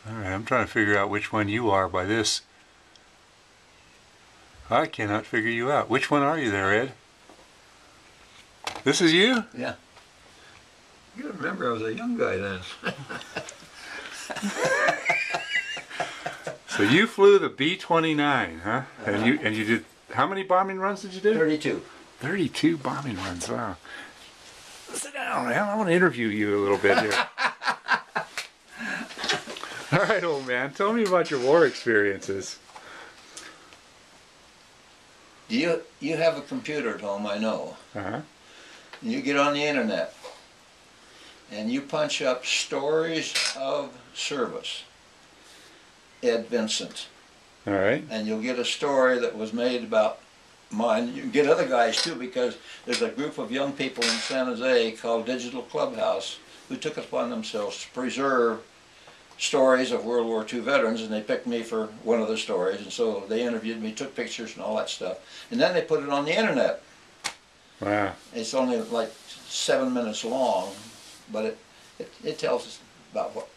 Alright, I'm trying to figure out which one you are by this. I cannot figure you out. Which one are you there, Ed? This is you? Yeah. You gotta remember I was a young guy then. So you flew the B-29, huh? And you did, how many bombing runs did you do? 32. 32 bombing runs, wow. Sit down, man. I want to interview you a little bit here. All right, old man, tell me about your war experiences. You have a computer at home, I know. Uh-huh. And you get on the internet and you punch up stories of service. Ed Vincent. All right. And you'll get a story that was made about mine. You can get other guys too, because there's a group of young people in San Jose called Digital Clubhouse who took it upon themselves to preserve stories of World War II veterans, and they picked me for one of the stories, and so they interviewed me, took pictures and all that stuff, and then they put it on the internet. Wow. It's only like 7 minutes long, but it tells us about what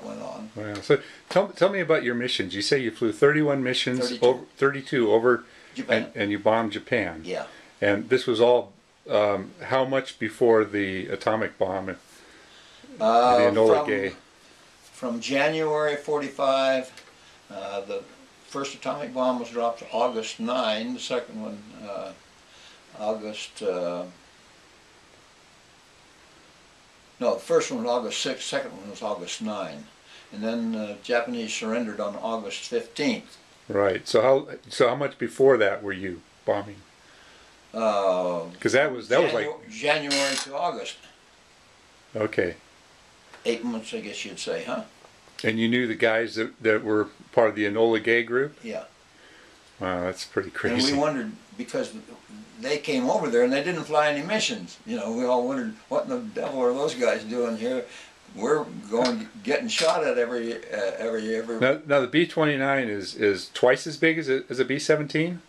went on. Wow. So tell me about your missions. You say you flew 31 missions, 32 over Japan. And you bombed Japan. Yeah. And this was all how much before the atomic bomb and the Enola Gay? From January 45, the first atomic bomb was dropped August 9, the second one no, the first one was August 6, second one was August 9. And then the Japanese surrendered on August 15th. Right. So how much before that were you bombing? Because that was like January to August. Okay. 8 months, I guess you'd say, huh? And you knew the guys that were part of the Enola Gay group? Yeah. Wow, that's pretty crazy. And we wondered, because they came over there and they didn't fly any missions. You know, we all wondered, what in the devil are those guys doing here? We're getting shot at every year. Now the B-29 is twice as big as a B-17?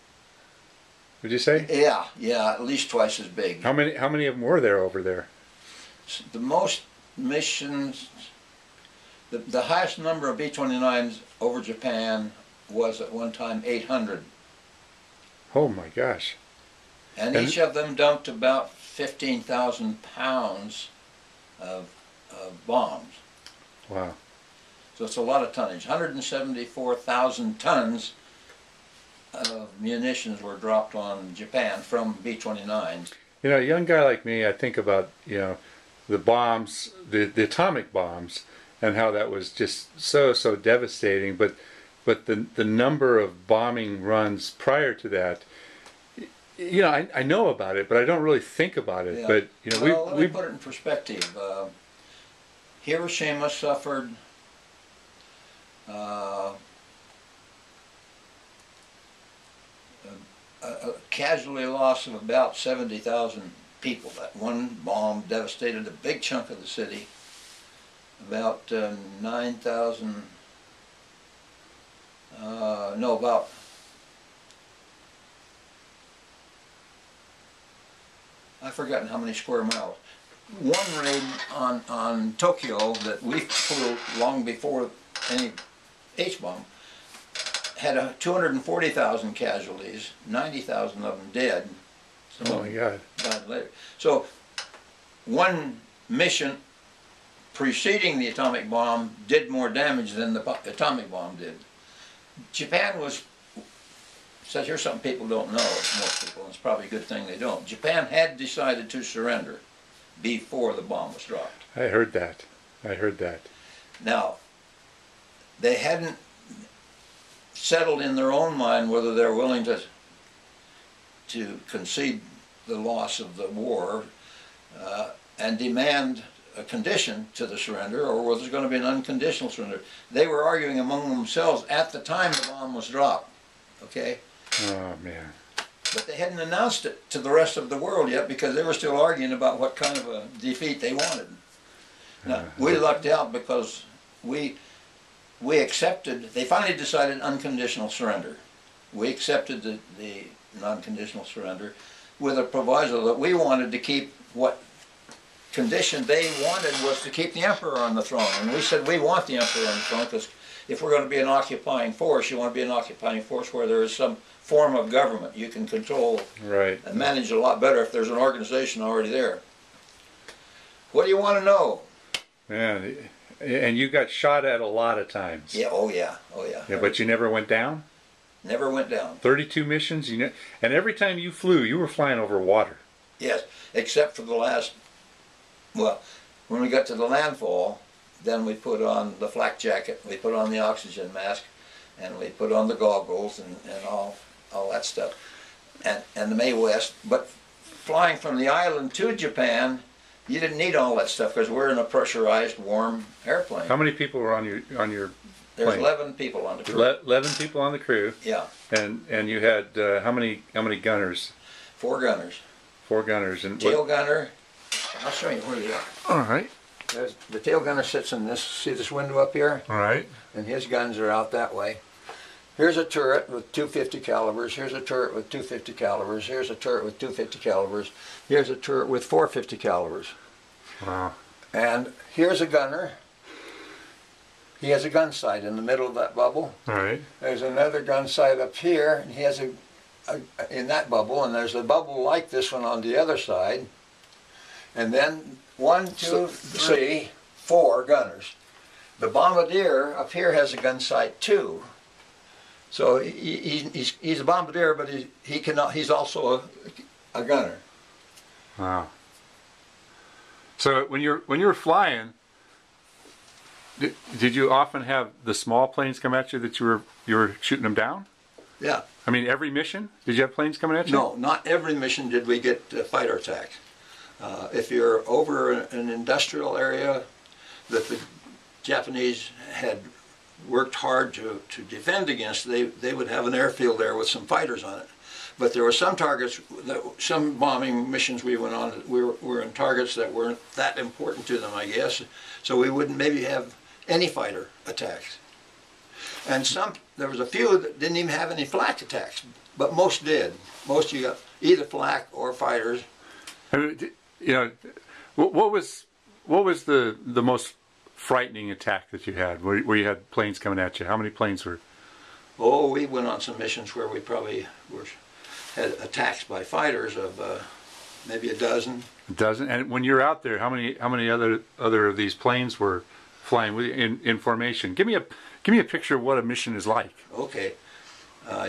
Would you say? Yeah, at least twice as big. How many of them were there over there? The most missions, the highest number of B-29s over Japan was at one time 800. Oh my gosh. And each of them dumped about 15,000 pounds of bombs. Wow. So it's a lot of tonnage. 174,000 tons of munitions were dropped on Japan from B-29s. You know, a young guy like me, I think about, you know, the bombs, the atomic bombs, and how that was just so devastating. But the number of bombing runs prior to that, you know, I know about it, but I don't really think about it. Yeah. But you know, well, let me put it in perspective. Hiroshima suffered a casualty loss of about 70,000 people. That one bomb devastated a big chunk of the city. About 9,000, about I've forgotten how many square miles. One raid on Tokyo that we flew long before any H-bomb had 240,000 casualties, 90,000 of them dead. Oh my God. Died later. So one mission preceding the atomic bomb did more damage than the atomic bomb did. Japan was, so here's something people don't know, most people, and it's probably a good thing they don't. Japan had decided to surrender before the bomb was dropped. I heard that. Now, they hadn't settled in their own mind whether they're willing to concede the loss of the war and demand a condition to the surrender, or whether there's going to be an unconditional surrender. They were arguing among themselves at the time the bomb was dropped, okay? Oh, man. But they hadn't announced it to the rest of the world yet, because they were still arguing about what kind of a defeat they wanted. Now, we lucked out because we accepted, they finally decided unconditional surrender. We accepted the non-conditional surrender with a proviso that we wanted to keep what condition they wanted was to keep the emperor on the throne. And we said, we want the emperor on the throne, because if we're going to be an occupying force, you want to be an occupying force where there is some form of government you can control and manage a lot better if there's an organization already there. What do you want to know? Man, and you got shot at a lot of times. Yeah, oh yeah. Yeah, but you never went down? Never went down. 32 missions, and every time you flew, you were flying over water. Yes, except for the last, well, when we got to the landfall, then we put on the flak jacket, we put on the oxygen mask, and we put on the goggles and all that stuff, and the Mae West. But flying from the island to Japan, you didn't need all that stuff because we're in a pressurized, warm airplane. How many people were on your plane? There's 11 people on the crew. 11 people on the crew. Yeah. And you had how many gunners? 4 gunners. 4 gunners and tail gunner. I'll show you where they are. All right. The tail gunner sits in this. See this window up here? All right. And his guns are out that way. Here's a turret with 250 calibers. Here's a turret with 250 calibers. Here's a turret with 250 calibers. Here's a turret with 450 calibers. Wow. And here's a gunner. He has a gun sight in the middle of that bubble. All right. There's another gun sight up here, and he has in that bubble, and there's a bubble like this one on the other side. And then 1, 2, 3, 4 gunners. The bombardier up here has a gun sight too. So he's a bombardier, but he's also a gunner. Wow. So when you're flying, did you often have the small planes come at you that you were shooting them down? Yeah. I mean, every mission? Did you have planes coming at you? No, not every mission did we get fighter attacks. If you're over an industrial area that the Japanese had worked hard to defend against, they would have an airfield there with some fighters on it. But there were some targets, some bombing missions we went on, were in targets that weren't that important to them, I guess. So we wouldn't maybe have any fighter attacks. And there was a few that didn't even have any flak attacks, but most did. Most you got either flak or fighters. What was the most frightening attack that you had, where you had planes coming at you? How many planes were? Oh, we went on some missions where we probably had attacks by fighters of maybe a dozen. A dozen? And when you're out there, how many other of these planes were flying with you in formation? Give me a picture of what a mission is like. Okay,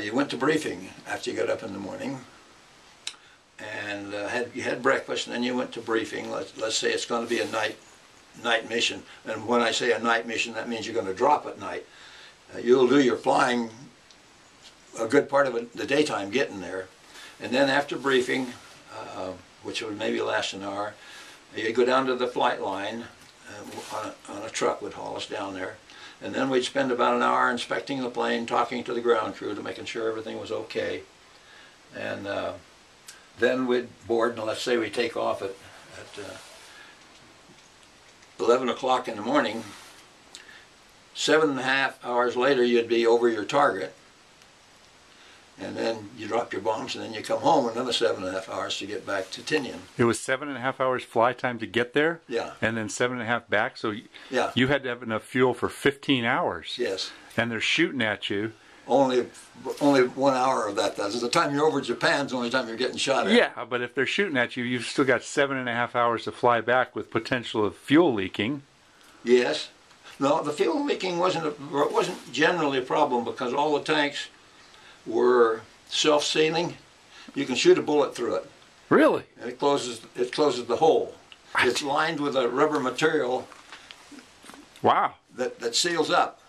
you went to briefing after you got up in the morning, and you had breakfast, and then you went to briefing. Let's say it's going to be a night mission, and when I say a night mission, that means you're going to drop at night. You'll do your flying a good part of the daytime getting there, and then after briefing, which would maybe last an hour, you go down to the flight line on a truck would haul us down there, and then we'd spend about an hour inspecting the plane, talking to the ground crew to making sure everything was okay, and then we'd board, and let's say we take off at 11 o'clock in the morning. 7.5 hours later, you'd be over your target, and then you drop your bombs, and then you come home another 7.5 hours to get back to Tinian. It was 7.5 hours fly time to get there? Yeah. And then 7.5 back? So yeah. You had to have enough fuel for 15 hours? Yes. And they're shooting at you. Only 1 hour of that. That's the time you're over Japan's the only time you're getting shot at. Yeah, but if they're shooting at you, you've still got 7.5 hours to fly back with potential of fuel leaking. Yes. No, the fuel leaking wasn't generally a problem because all the tanks were self-sealing. You can shoot a bullet through it. Really? And it closes the hole. It's lined with a rubber material. Wow. That seals up.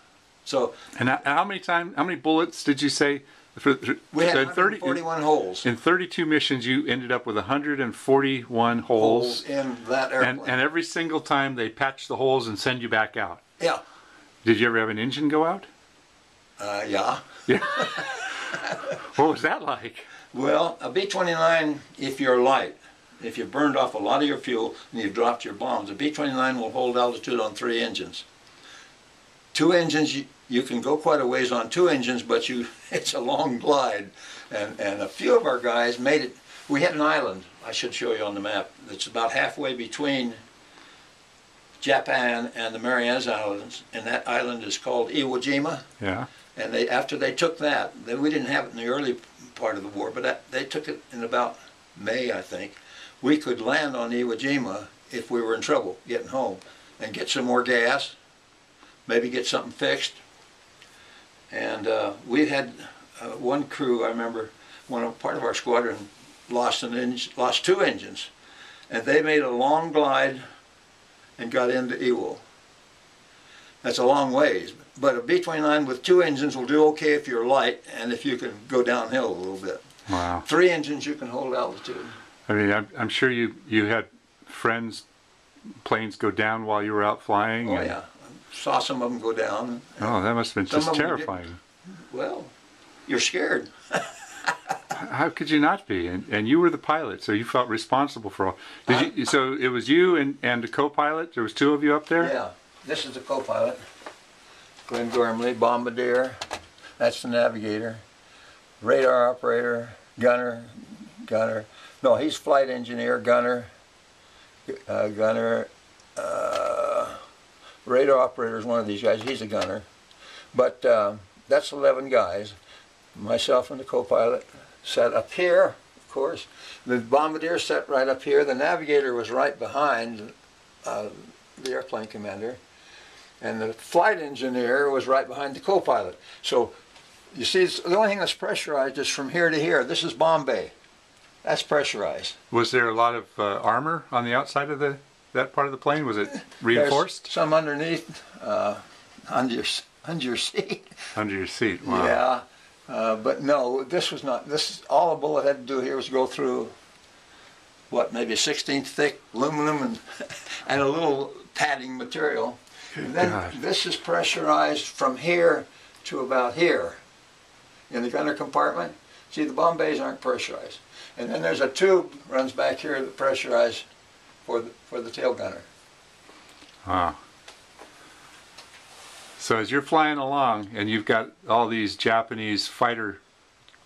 So. And how many bullets did you say? We had 141 holes. In 32 missions, you ended up with 141 holes in that airplane. And every single time they patch the holes and send you back out. Yeah. Did you ever have an engine go out? Yeah. Yeah. What was that like? Well, a B-29, if you're light, if you've burned off a lot of your fuel and you've dropped your bombs, a B-29 will hold altitude on 3 engines. 2 engines, you can go quite a ways on 2 engines, but it's a long glide. And a few of our guys made it. We had an island, I should show you on the map, that's about halfway between Japan and the Marianas Islands, and that island is called Iwo Jima. Yeah. And after they took that, we didn't have it in the early part of the war, but they took it in about May, I think. We could land on Iwo Jima if we were in trouble getting home and get some more gas, maybe get something fixed. And we had one crew, I remember, part of our squadron lost two engines, and they made a long glide and got into Iwo. That's a long ways, but a B-29 with two engines will do okay if you're light and if you can go downhill a little bit. Wow. 3 engines you can hold altitude. I mean, I'm sure you had friends, planes go down while you were out flying. Oh yeah, saw some of them go down. Oh, that must have been just terrifying. Well, you're scared. How could you not be? And you were the pilot, so you felt responsible for all. So it was you and the co-pilot? There was 2 of you up there? Yeah. This is the co-pilot, Glenn Gormley, bombardier. That's the navigator. Radar operator, gunner. No, he's flight engineer, gunner. Radar operator is one of these guys. He's a gunner. But that's 11 guys. Myself and the co-pilot sat up here, of course. The bombardier sat right up here. The navigator was right behind the airplane commander. And the flight engineer was right behind the co-pilot. So, you see, the only thing that's pressurized is from here to here. This is Bombay. That's pressurized. Was there a lot of armor on the outside of that part of the plane? Was it reinforced? There's some underneath, under your seat. Under your seat, wow. Yeah, but no, this was not. All a bullet had to do here was go through, what, maybe a 16th thick aluminum and a little padding material. And then this is pressurized from here to about here in the gunner compartment. See, the Bombays aren't pressurized. And then there's a tube runs back here that pressurized for the tail gunner. Wow. So as you're flying along and you've got all these Japanese fighter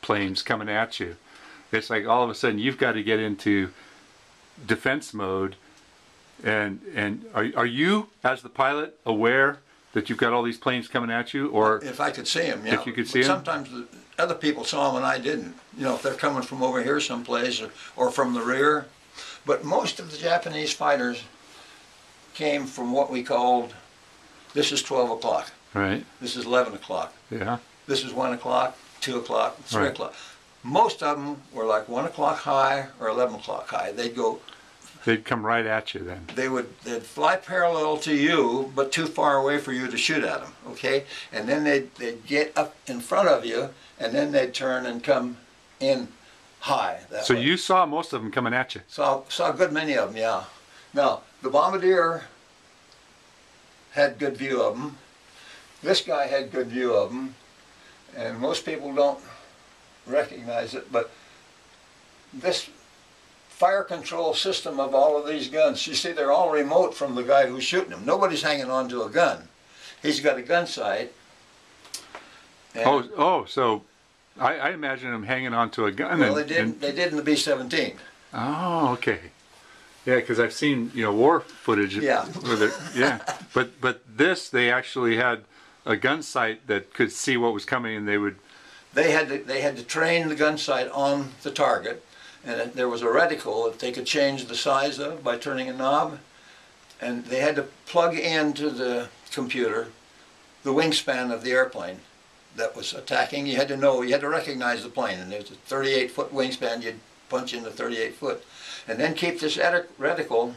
planes coming at you, it's like all of a sudden you've got to get into defense mode. And are you, as the pilot, aware that you've got all these planes coming at you? Or if I could see them, yeah. If you could see them? Sometimes other people saw them and I didn't. You know, if they're coming from over here someplace or from the rear. But most of the Japanese fighters came from what we called, this is 12 o'clock. Right. This is 11 o'clock. Yeah. This is 1 o'clock, 2 o'clock, 3 Right. o'clock. Most of them were like 1 o'clock high or 11 o'clock high. They'd come right at you then. They'd fly parallel to you, but too far away for you to shoot at them, okay? And then they'd get up in front of you, and then they'd turn and come in high. So way. you saw most of them coming at you? Saw a good many of them, yeah. Now, the bombardier had good view of them. This guy had good view of them, and most people don't recognize it, but this fire control system of all of these guns, you see they're all remote from the guy who's shooting them. Nobody's hanging on to a gun. He's got a gun sight. So I imagine him hanging on to a gun. Well, they did in the B-17. Oh, okay. Yeah, because I've seen war footage. Yeah. With it. Yeah, but this, they actually had a gun sight that could see what was coming, and they would. They had to train the gun sight on the target. And there was a reticle that they could change the size of by turning a knob. And they had to plug into the computer the wingspan of the airplane that was attacking. You had to recognize the plane. And there's a 38-foot wingspan, you'd punch in the 38 foot. And then keep this reticle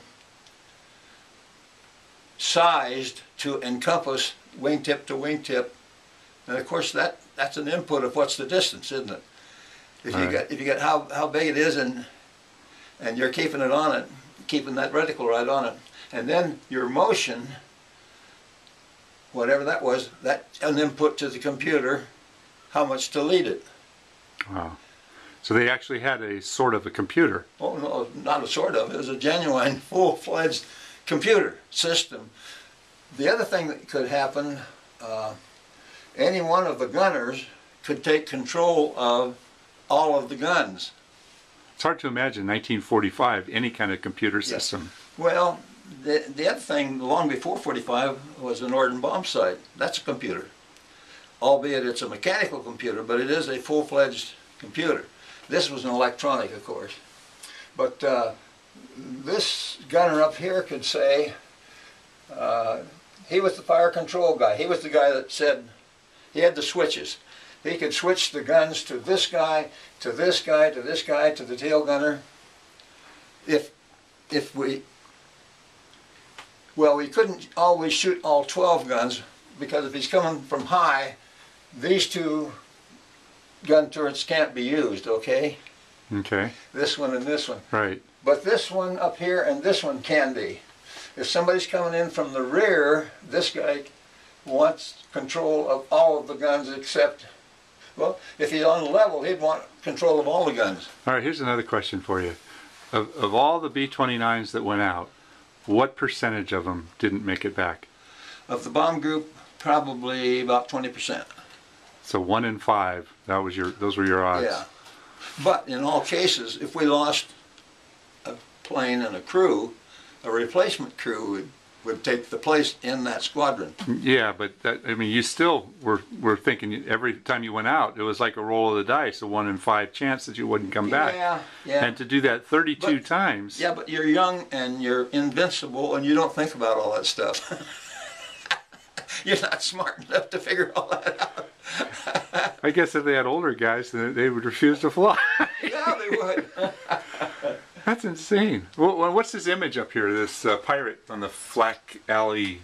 sized to encompass wingtip to wingtip. And of course that's an input of what's the distance, isn't it? If you got how big it is and you're keeping it on it, keeping that reticle right on it, and then your motion, whatever that was, that's an input to the computer, how much to lead it. Wow. So they actually had a sort of a computer. Oh no, not a sort of. It was a genuine, full-fledged computer system. The other thing that could happen, any one of the gunners could take control of all of the guns. It's hard to imagine 1945, any kind of computer system. Well, the other thing, long before 45, was an Norden bomb sight. That's a computer. Albeit it's a mechanical computer, but it is a full-fledged computer. This was an electronic, of course. But this gunner up here could say, he was the fire control guy. He was the guy that said, he had the switches. He could switch the guns to this guy, to this guy, to this guy, to the tail gunner. Well, we couldn't always shoot all 12 guns, because if he's coming from high, these two gun turrets can't be used, okay? Okay. This one and this one. Right. But this one up here and this one can be. If somebody's coming in from the rear, this guy wants control of all of the guns except, well, if he's on level, he'd want control of all the guns. All right, here's another question for you. Of all the B-29s that went out, what percentage of them didn't make it back? Of the bomb group, probably about 20%. So 1 in 5. Those were your odds. Yeah. But in all cases, if we lost a plane and a crew, a replacement crew would take the place in that squadron. Yeah, but I mean, you still were thinking every time you went out, it was like a roll of the dice, a 1 in 5 chance that you wouldn't come back. Yeah. And to do that 32 times. Yeah, but you're young and you're invincible and you don't think about all that stuff. You're not smart enough to figure all that out. I guess if they had older guys, then they would refuse to fly. Yeah, they would. That's insane. Well, what's this image up here? This pirate on the Flack Alley.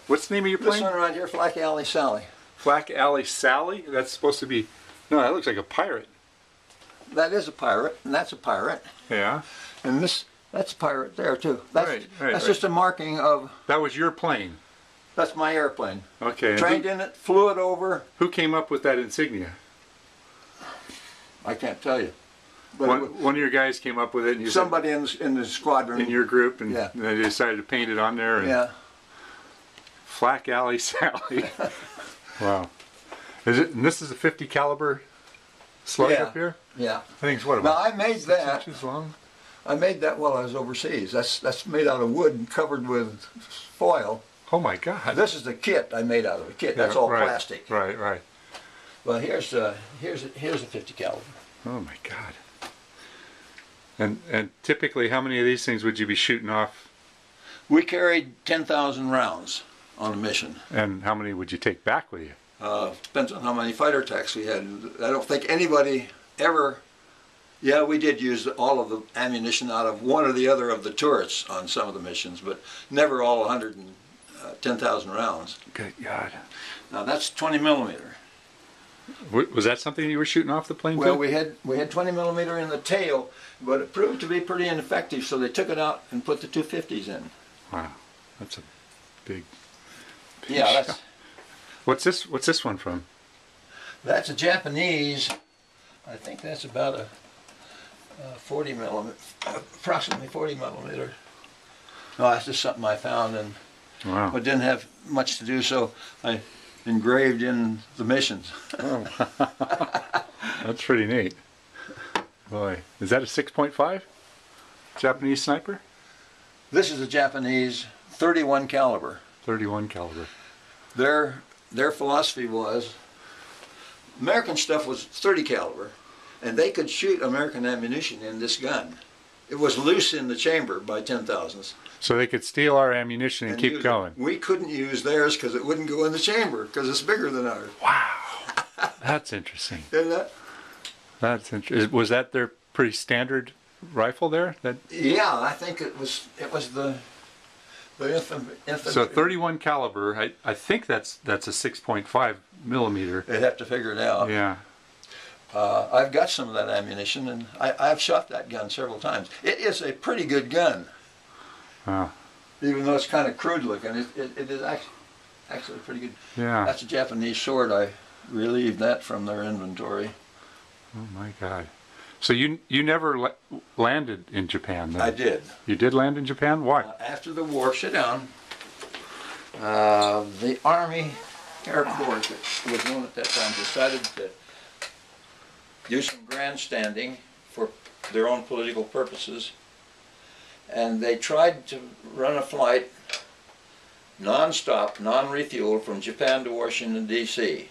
What's the name of your plane? This one right here, Flack Alley Sally. Flack Alley Sally? That's supposed to be. No, that looks like a pirate. That is a pirate, and that's a pirate. Yeah. And that's a pirate there too. That's right. just a marking of. That was your plane. That's my airplane. Okay. Trained in it, flew it over. Who came up with that insignia? I can't tell you. But one of your guys came up with it. And you somebody in the squadron. In your group, and yeah. they decided to paint it on there. And yeah. Flack Alley Sally. Wow. Is it? And this is a 50 caliber slug up here. Yeah. I think it's what about? Now I made 6 inches long. I made that while I was overseas. That's made out of wood and covered with foil. Oh my God! This is the kit I made out of a kit. That's all plastic. Right. Well, here's a 50 caliber. Oh my God! And typically, how many of these things would you be shooting off? We carried 10,000 rounds on a mission. And how many would you take back with you? Depends on how many fighter attacks we had. I don't think anybody ever. Yeah, we did use all of the ammunition out of one or the other of the turrets on some of the missions, but never all 110,000 rounds. Good God. Now that's 20 millimeter. Was that something you were shooting off the plane? Well, too? we had 20 millimeter in the tail, but it proved to be pretty ineffective, so they took it out and put the 250s in. Wow, that's a big yeah, that's. What's this one from? That's a Japanese. I think that's about a 40 millimeter, approximately 40 millimeter. No, that's just something I found and wow. But didn't have much to do, so I engraved in the missions. Oh. That's pretty neat. Boy, is that a 6.5 Japanese sniper? This is a Japanese 31 caliber. 31 caliber. Their philosophy was American stuff was 30 caliber, and they could shoot American ammunition in this gun. It was loose in the chamber by 10,000ths. So they could steal our ammunition and keep going. We couldn't use theirs because it wouldn't go in the chamber because it's bigger than ours. Wow, that's interesting. Isn't that? That's interesting. Was that their pretty standard rifle there? Yeah, I think it was the infantry. So 31 caliber. I think that's a 6.5 millimeter. They'd have to figure it out. Yeah. I've got some of that ammunition, and I've shot that gun several times. It is a pretty good gun. Wow. Even though it's kind of crude looking, it is actually pretty good. Yeah. That's a Japanese sword. I relieved that from their inventory. Oh my God. So you never landed in Japan then? I did. You did land in Japan? Why? After the war, sit down. The Army Air Corps, that was known at that time, decided to do some grandstanding for their own political purposes and they tried to run a flight non-stop, non-refueled from Japan to Washington, D.C.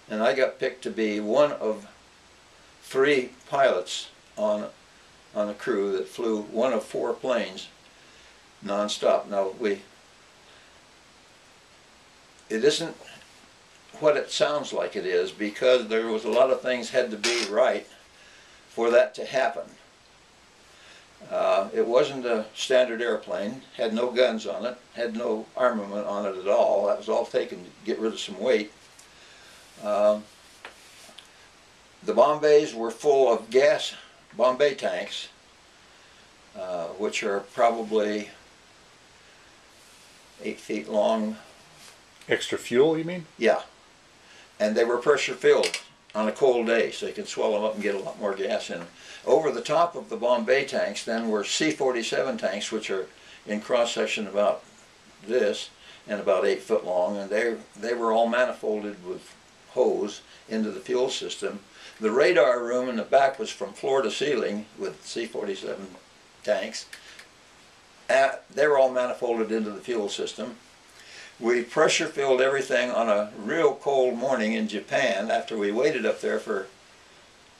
And I got picked to be one of 3 pilots on a crew that flew one of 4 planes non-stop. Now, it isn't what it sounds like it is, because there was a lot of things had to be right for that to happen. It wasn't a standard airplane, had no guns on it, had no armament on it at all. That was all taken to get rid of some weight. The Bombays were full of gas Bombay tanks, which are probably 8 feet long. Extra fuel, you mean? Yeah. And they were pressure filled on a cold day, so you can swell them up and get a lot more gas in them. Over the top of the Bombay tanks then were C-47 tanks, which are in cross-section about this and about 8 foot long, and they were all manifolded with hose into the fuel system. The radar room in the back was from floor to ceiling with C-47 tanks. They were all manifolded into the fuel system. We pressure filled everything on a real cold morning in Japan after we waited up there for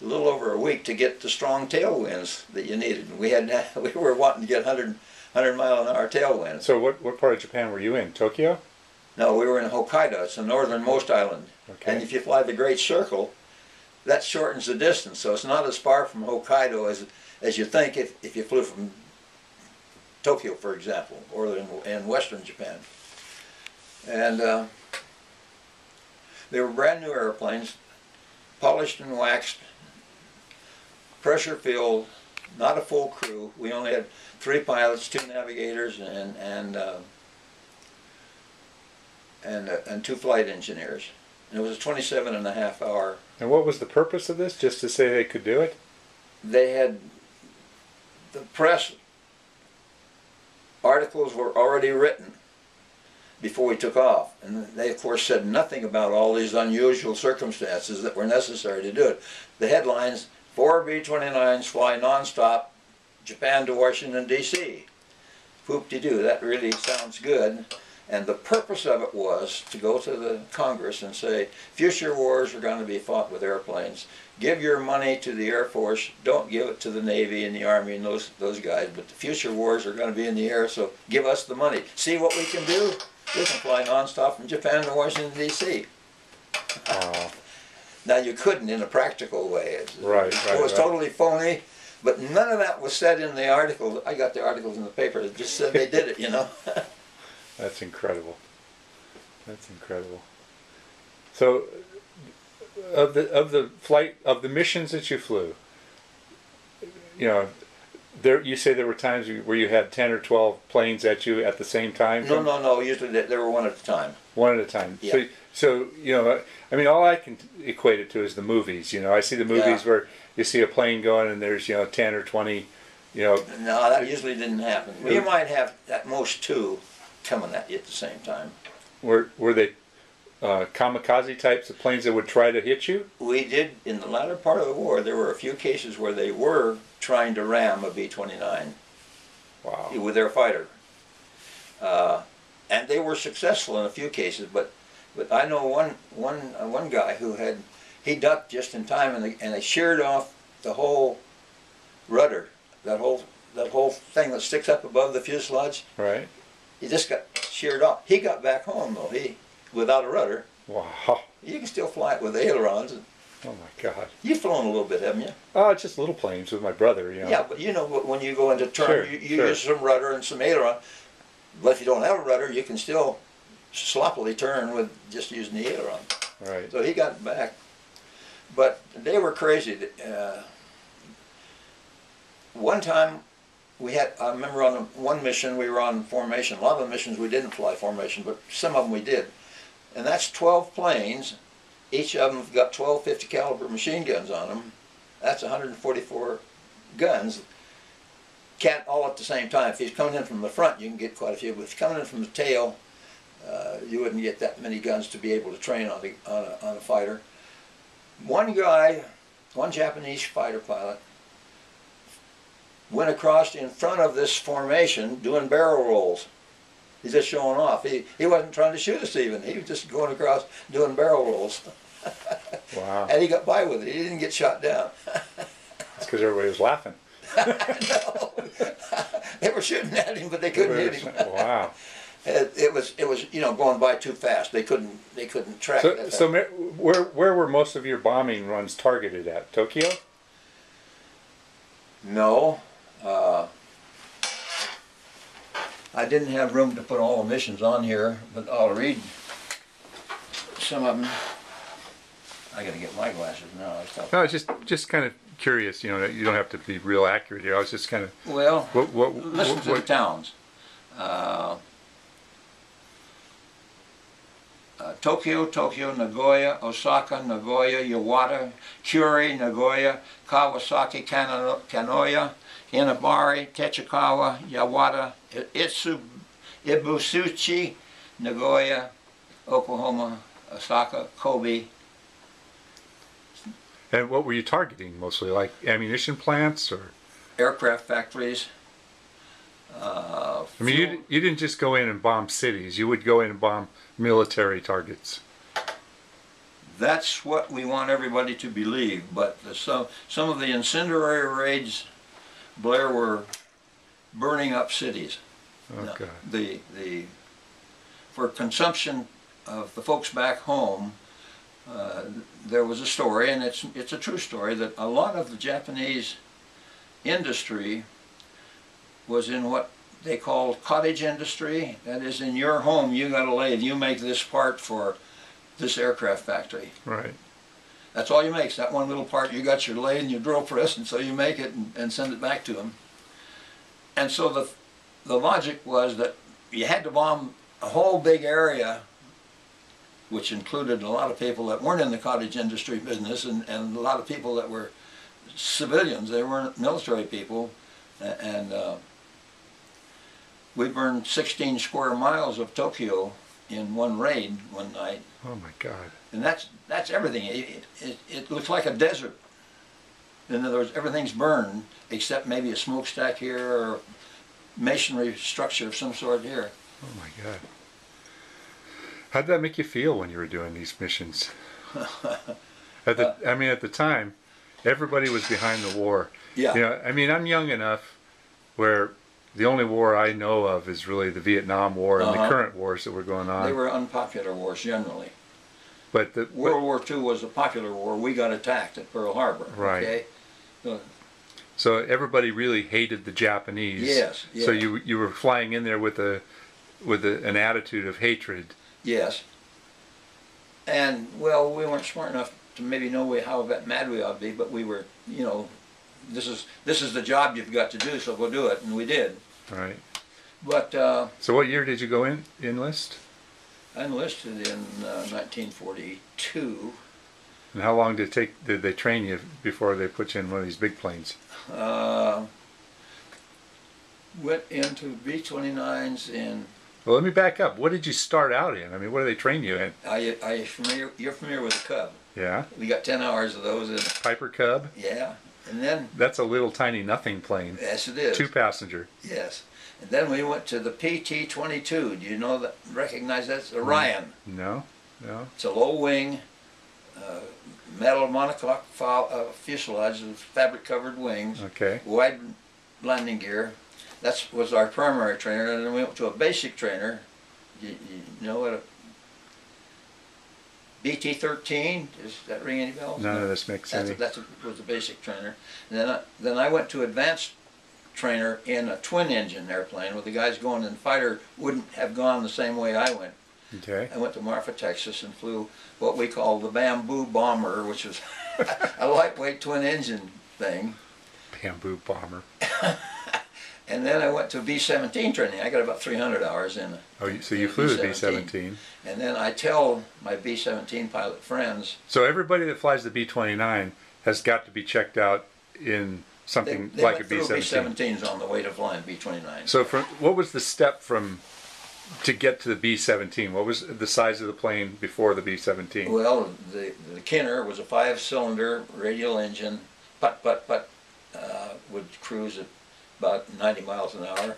a little over a week to get the strong tailwinds that you needed. We were wanting to get 100-mile-an-hour tailwinds. So what part of Japan were you in? Tokyo? No, we were in Hokkaido. It's the northernmost island. Okay. And if you fly the Great Circle, that shortens the distance. So it's not as far from Hokkaido as you think if you flew from Tokyo, for example, or in western Japan. And they were brand new airplanes, polished and waxed, pressure filled, not a full crew. We only had 3 pilots, 2 navigators, and 2 flight engineers. And it was a 27.5-hour. And what was the purpose of this? Just to say they could do it? They had, the press articles were already written before we took off. And they, of course, said nothing about all these unusual circumstances that were necessary to do it. The headlines, 4 B-29s fly nonstop, Japan to Washington, D.C. Whoop-de-doo, that really sounds good. And the purpose of it was to go to the Congress and say, future wars are going to be fought with airplanes. Give your money to the Air Force. Don't give it to the Navy and the Army and those guys. But the future wars are going to be in the air, so give us the money. See what we can do? We can fly nonstop from Japan to Washington, D.C. Now, you couldn't in a practical way. It was totally phony, but none of that was said in the article. I got the articles in the paper. It just said they did it, you know. That's incredible. That's incredible. So, of the missions that you flew, you know, you say there were times where you had 10 or 12 planes at you at the same time? No. Usually they were one at a time. One at a time. Yeah. So you know, I mean, all I can equate it to is the movies. You know, I see the movies where you see a plane going and there's 10 or 20. You know. No, that usually didn't happen. You might have at most 2 coming at you at the same time. Were they kamikaze types of planes that would try to hit you? We did, in the latter part of the war, there were a few cases where they were trying to ram a B-29. Wow. With their fighter. And they were successful in a few cases, but I know one guy who he ducked just in time, and they sheared off the whole rudder, that whole thing that sticks up above the fuselage. Right. He just got sheared off. He got back home though. Without a rudder. Wow. You can still fly it with ailerons. Oh my God. You've flown a little bit, haven't you? Oh, just little planes with my brother, you know. Yeah, but you know when you go into turn, you use some rudder and some aileron. But if you don't have a rudder, you can still sloppily turn with just using the aileron. Right. So he got back. But they were crazy. One time, I remember on one mission we were on formation. A lot of the missions we didn't fly formation, but some of them we did. And that's 12 planes. Each of them got 12 50 caliber machine guns on them. That's 144 guns. Can't all at the same time. If he's coming in from the front, you can get quite a few. But if he's coming in from the tail, you wouldn't get that many guns to be able to train on a fighter. One guy, one Japanese fighter pilot, went across in front of this formation doing barrel rolls. He's just showing off. He wasn't trying to shoot us even. He was just going across doing barrel rolls. Wow. And he got by with it. He didn't get shot down. That's because everybody was laughing. No. They were shooting at him, but they couldn't hit him. Wow. It was going by too fast. They couldn't track it. So where were most of your bombing runs targeted at? Tokyo? No. I didn't have room to put all the missions on here, but I'll read some of them. I got to get my glasses now. No, it's just kind of curious. You don't have to be real accurate here. I was just kind of listen to the towns. Tokyo, Nagoya, Osaka, Nagoya, Iwata, Kure, Nagoya, Kawasaki, Kanoya, Inabari, Techikawa, Yawata, Ibusuchi, Nagoya, Oklahoma, Osaka, Kobe. And what were you targeting mostly? Like ammunition plants or aircraft factories? I mean, you didn't just go in and bomb cities. You would go in and bomb military targets. That's what we want everybody to believe. But some of the incendiary raids, Blair, were burning up cities. Oh, God. For consumption of the folks back home, there was a story, and it's a true story, that a lot of the Japanese industry was in what they call cottage industry. That is, in your home, you got a lathe. You make this part for this aircraft factory. Right. That's all you make. It's that one little part. You got your lathe and your drill press, and so you make it and send it back to them. And so the logic was that you had to bomb a whole big area, which included a lot of people that weren't in the cottage industry business, and a lot of people that were civilians. They weren't military people. And we burned 16 square miles of Tokyo in one raid one night. Oh my God. And that's everything. It looks like a desert. In other words, everything's burned except maybe a smokestack here or masonry structure of some sort here. Oh my God. How'd that make you feel when you were doing these missions? At the time, everybody was behind the war. Yeah. I mean, I'm young enough where the only war I know of is really the Vietnam War and the current wars that were going on. They were unpopular wars generally. But World War II was a popular war. We got attacked at Pearl Harbor. Right. Okay? So everybody really hated the Japanese. Yes. Yeah. So you were flying in there with an attitude of hatred. Yes. And well, we weren't smart enough to maybe know how mad we ought to be, but we were, this is the job you've got to do, so we'll do it, and we did. Right. But so what year did you go enlist? I enlisted in 1942. And how long did they train you before they put you in one of these big planes? Went into B-29s in... Well, let me back up. What did you start out in? I mean, what do they train you in? You're familiar with the Cub? Yeah. We got 10 hours of those. Piper Cub? Yeah. And then... That's a little tiny nothing plane. Yes, it is. 2-passenger. Yes. And then we went to the PT-22. Do you know that? Recognize that? It's Orion. No. It's a low wing, metal monocoque fuselage with fabric-covered wings. Okay. Wide landing gear. That was our primary trainer, and then we went to a basic trainer. You know what a BT-13, does that ring any bells? None of this makes any. That was the basic trainer. And then I went to advanced trainer in a twin-engine airplane where the guys going in the fighter wouldn't have gone the same way I went. Okay. I went to Marfa, Texas, and flew what we call the Bamboo Bomber, which was a lightweight twin-engine thing. Bamboo Bomber. And then I went to B-17 training. I got about 300 hours in it. Oh, so you flew the B-17. And then I tell my B-17 pilot friends. So everybody that flies the B-29 has got to be checked out in something like a B-17. B-17s on the way to flying B-29. So what was the step to get to the B-17? What was the size of the plane before the B-17? Well, the Kinner was a 5-cylinder radial engine, would cruise at about 90 miles an hour.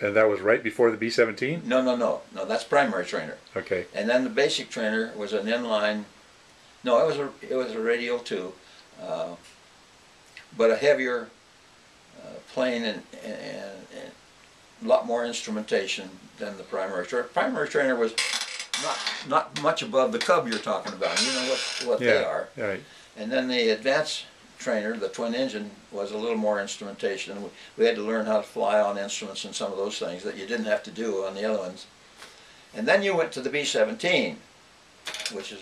And that was right before the B-17? No, that's primary trainer. Okay. And then the basic trainer was an inline, no, it was a radial too, but a heavier plane and a lot more instrumentation than the primary trainer. Primary trainer was not much above the Cub you're talking about. You know what they are. Right. And then the advanced trainer, the twin engine, was a little more instrumentation. We had to learn how to fly on instruments and some of those things that you didn't have to do on the other ones. And then you went to the B-17, which is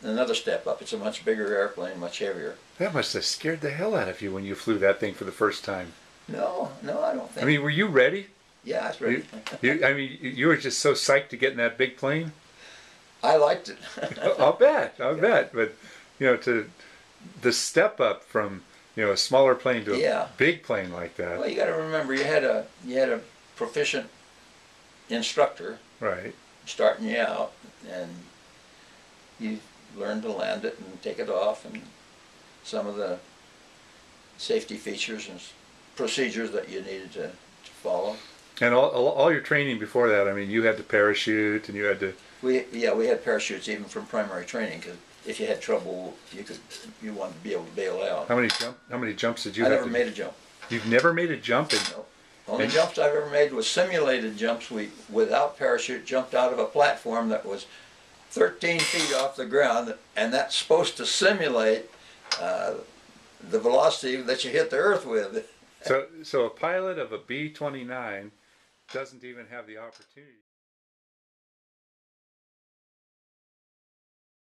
another step up. It's a much bigger airplane, much heavier. That must have scared the hell out of you when you flew that thing for the first time. No, I don't think. I mean, were you ready? Yeah, I was ready. You were just so psyched to get in that big plane? I liked it. I'll bet. But, to the step up from, a smaller plane to a big plane like that. Well, you got to remember, you had a proficient instructor, right, starting you out, and you learned to land it and take it off, and some of the safety features and procedures that you needed to follow. And all your training before that, I mean, you had to parachute and you had to... We had parachutes even from primary training, because if you had trouble, you wanted to be able to bail out. How many jumps did you have? I never made a jump. You've never made a jump? No. Only jumps I've ever made was simulated jumps. We, without parachute, jumped out of a platform that was 13 feet off the ground, and that's supposed to simulate the velocity that you hit the earth with. So a pilot of a B-29 doesn't even have the opportunity.